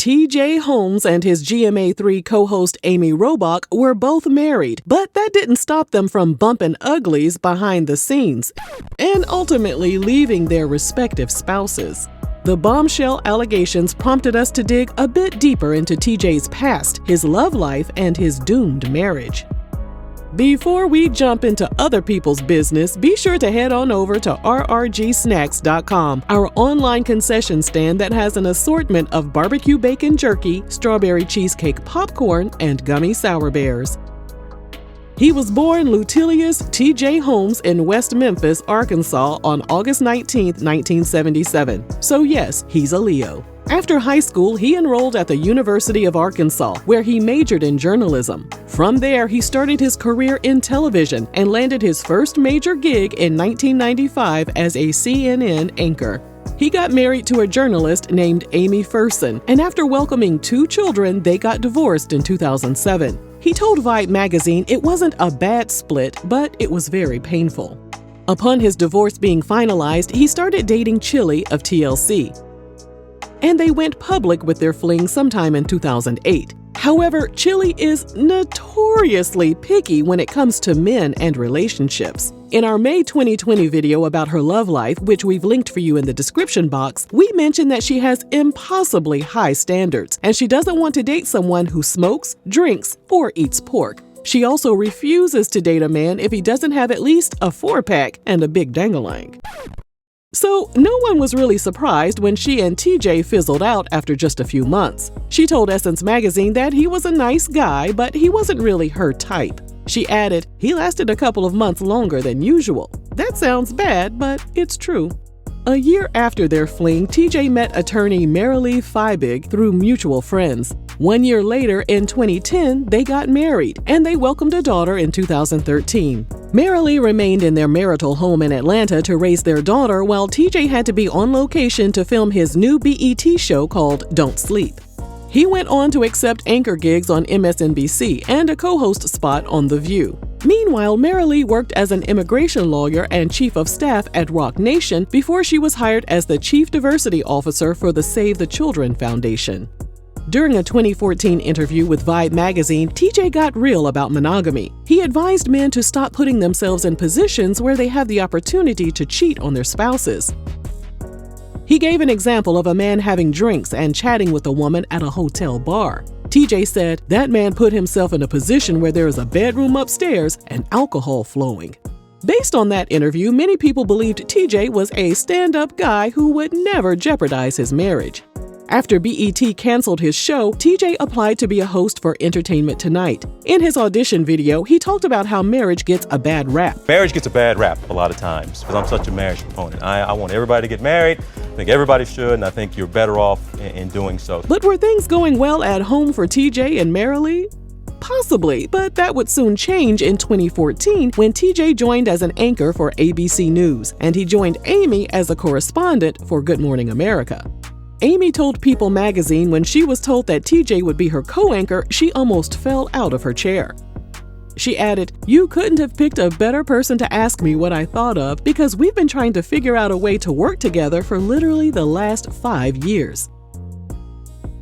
T.J. Holmes and his GMA3 co-host Amy Robach were both married, but that didn't stop them from bumping uglies behind the scenes and ultimately leaving their respective spouses. The bombshell allegations prompted us to dig a bit deeper into TJ's past, his love life, and his doomed marriage. Before we jump into other people's business, be sure to head on over to rrgsnacks.com, our online concession stand that has an assortment of barbecue bacon jerky, strawberry cheesecake popcorn, and gummy sour bears. He was born Lutilius T.J. Holmes in West Memphis, Arkansas on August 19, 1977. So yes, he's a Leo. After high school, he enrolled at the University of Arkansas, where he majored in journalism. From there, he started his career in television and landed his first major gig in 1995 as a CNN anchor. He got married to a journalist named Amy Ferson, and after welcoming 2 children, they got divorced in 2007. He told Vibe magazine it wasn't a bad split, but it was very painful. Upon his divorce being finalized, he started dating Chili of TLC, and they went public with their fling sometime in 2008. However, Chili is notoriously picky when it comes to men and relationships. In our May 2020 video about her love life, which we've linked for you in the description box, we mentioned that she has impossibly high standards, and she doesn't want to date someone who smokes, drinks, or eats pork. She also refuses to date a man if he doesn't have at least a 4-pack and a big dangalang. So, no one was really surprised when she and TJ fizzled out after just a few months. She told Essence magazine that he was a nice guy, but he wasn't really her type. She added, he lasted a couple of months longer than usual. That sounds bad, but it's true. A year after their fling, TJ met attorney Marilee Fiebig through mutual friends. 1 year later, in 2010, they got married, and they welcomed a daughter in 2013. Marilee remained in their marital home in Atlanta to raise their daughter, while TJ had to be on location to film his new BET show called Don't Sleep. He went on to accept anchor gigs on MSNBC and a co-host spot on The View. Meanwhile, Marilee worked as an immigration lawyer and chief of staff at Roc Nation before she was hired as the chief diversity officer for the Save the Children Foundation. During a 2014 interview with Vibe magazine, TJ got real about monogamy. He advised men to stop putting themselves in positions where they have the opportunity to cheat on their spouses. He gave an example of a man having drinks and chatting with a woman at a hotel bar. TJ said, that man put himself in a position where there is a bedroom upstairs and alcohol flowing. Based on that interview, many people believed TJ was a stand-up guy who would never jeopardize his marriage. After BET canceled his show, TJ applied to be a host for Entertainment Tonight. In his audition video, he talked about how marriage gets a bad rap. Marriage gets a bad rap a lot of times because I'm such a marriage proponent. I want everybody to get married. I think everybody should, and I think you're better off in doing so. But were things going well at home for TJ and Marilee? Possibly, but that would soon change in 2014 when TJ joined as an anchor for ABC News, and he joined Amy as a correspondent for Good Morning America. Amy told People magazine when she was told that TJ would be her co-anchor, she almost fell out of her chair. She added, "You couldn't have picked a better person to ask me what I thought of because we've been trying to figure out a way to work together for literally the last 5 years."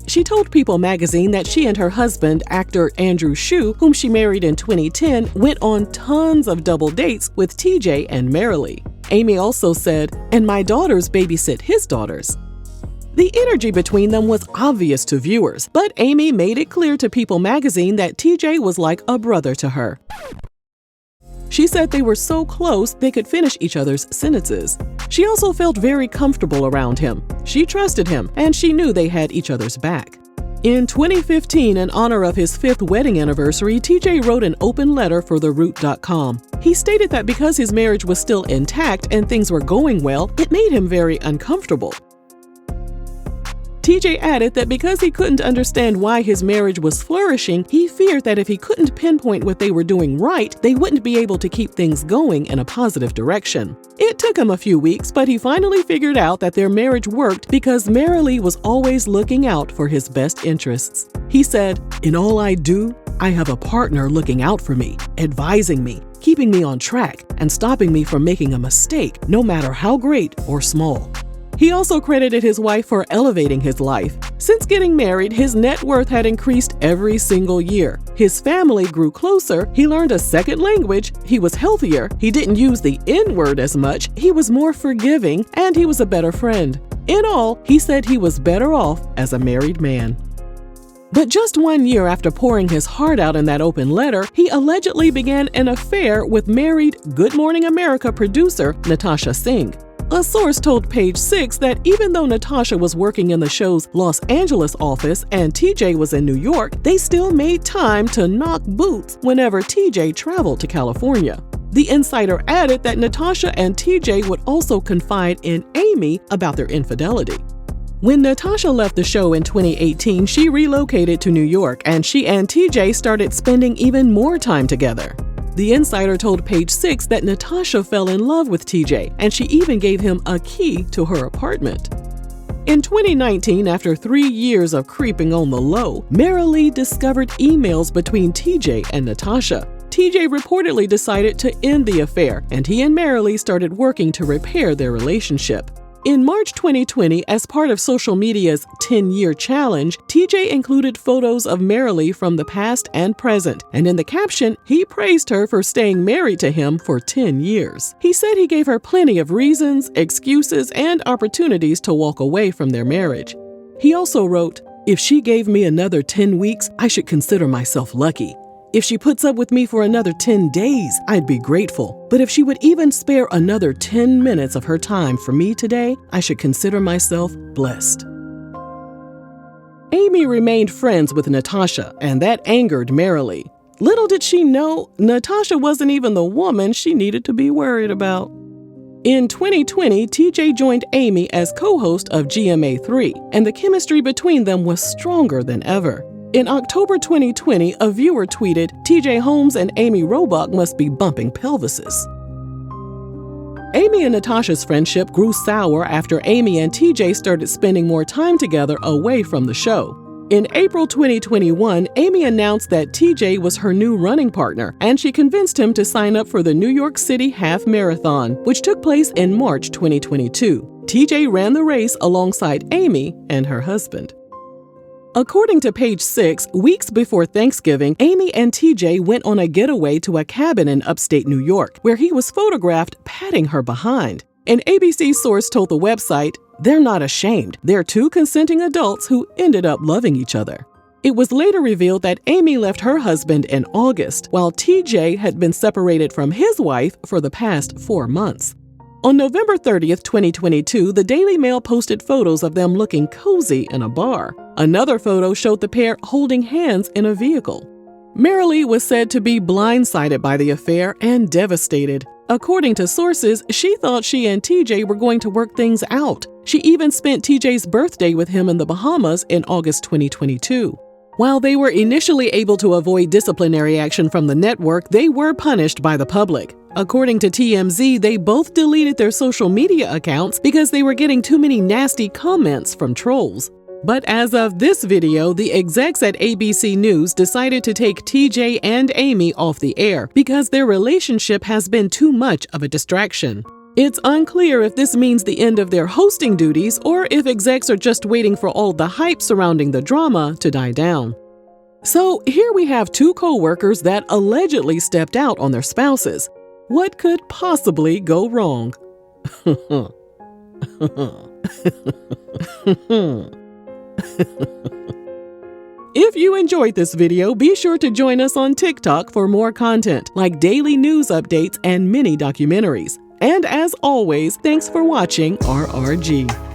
She told People magazine that she and her husband, actor Andrew Shue, whom she married in 2010, went on tons of double dates with TJ and Marilee. Amy also said, "And my daughters babysit his daughters." The energy between them was obvious to viewers, but Amy made it clear to People magazine that TJ was like a brother to her. She said they were so close they could finish each other's sentences. She also felt very comfortable around him. She trusted him, and she knew they had each other's back. In 2015, in honor of his 5th wedding anniversary, TJ wrote an open letter for TheRoot.com. He stated that because his marriage was still intact and things were going well, it made him very uncomfortable. TJ added that because he couldn't understand why his marriage was flourishing, he feared that if he couldn't pinpoint what they were doing right, they wouldn't be able to keep things going in a positive direction. It took him a few weeks, but he finally figured out that their marriage worked because Marilee was always looking out for his best interests. He said, "In all I do, I have a partner looking out for me, advising me, keeping me on track, and stopping me from making a mistake, no matter how great or small." He also credited his wife for elevating his life. Since getting married, his net worth had increased every single year. His family grew closer, he learned a second language, he was healthier, he didn't use the N-word as much, he was more forgiving, and he was a better friend. In all, he said he was better off as a married man. But just 1 year after pouring his heart out in that open letter, he allegedly began an affair with married Good Morning America producer Natasha Singh. A source told Page 6 that even though Natasha was working in the show's Los Angeles office and TJ was in New York, they still made time to knock boots whenever TJ traveled to California. The insider added that Natasha and TJ would also confide in Amy about their infidelity. When Natasha left the show in 2018, she relocated to New York and she and TJ started spending even more time together. The insider told Page 6 that Natasha fell in love with TJ and she even gave him a key to her apartment. In 2019, after 3 years of creeping on the low, Marilee discovered emails between TJ and Natasha. TJ reportedly decided to end the affair, and he and Marilee started working to repair their relationship. In March 2020, as part of social media's 10-year challenge, TJ included photos of Marilee from the past and present, and in the caption, he praised her for staying married to him for 10 years. He said he gave her plenty of reasons, excuses, and opportunities to walk away from their marriage. He also wrote, "If she gave me another 10 weeks, I should consider myself lucky. If she puts up with me for another 10 days, I'd be grateful. But if she would even spare another 10 minutes of her time for me today, I should consider myself blessed." Amy remained friends with Natasha, and that angered Marilee. Little did she know, Natasha wasn't even the woman she needed to be worried about. In 2020, TJ joined Amy as co-host of GMA3, and the chemistry between them was stronger than ever. In October 2020, a viewer tweeted, "TJ Holmes and Amy Robach must be bumping pelvises." Amy and Natasha's friendship grew sour after Amy and TJ started spending more time together away from the show. In April 2021, Amy announced that TJ was her new running partner, and she convinced him to sign up for the New York City Half Marathon, which took place in March 2022. TJ ran the race alongside Amy and her husband. According to Page 6, weeks before Thanksgiving, Amy and TJ went on a getaway to a cabin in upstate New York, where he was photographed patting her behind. An ABC source told the website, "They're not ashamed. They're two consenting adults who ended up loving each other." It was later revealed that Amy left her husband in August, while TJ had been separated from his wife for the past 4 months. On November 30th, 2022, the Daily Mail posted photos of them looking cozy in a bar. Another photo showed the pair holding hands in a vehicle. Marilee was said to be blindsided by the affair and devastated. According to sources, she thought she and TJ were going to work things out. She even spent TJ's birthday with him in the Bahamas in August 2022. While they were initially able to avoid disciplinary action from the network, they were punished by the public. According to TMZ, they both deleted their social media accounts because they were getting too many nasty comments from trolls. But as of this video, the execs at ABC News decided to take TJ and Amy off the air because their relationship has been too much of a distraction. It's unclear if this means the end of their hosting duties or if execs are just waiting for all the hype surrounding the drama to die down. So here we have two co-workers that allegedly stepped out on their spouses. What could possibly go wrong? If you enjoyed this video, be sure to join us on TikTok for more content like daily news updates and mini documentaries. And as always, thanks for watching RRG.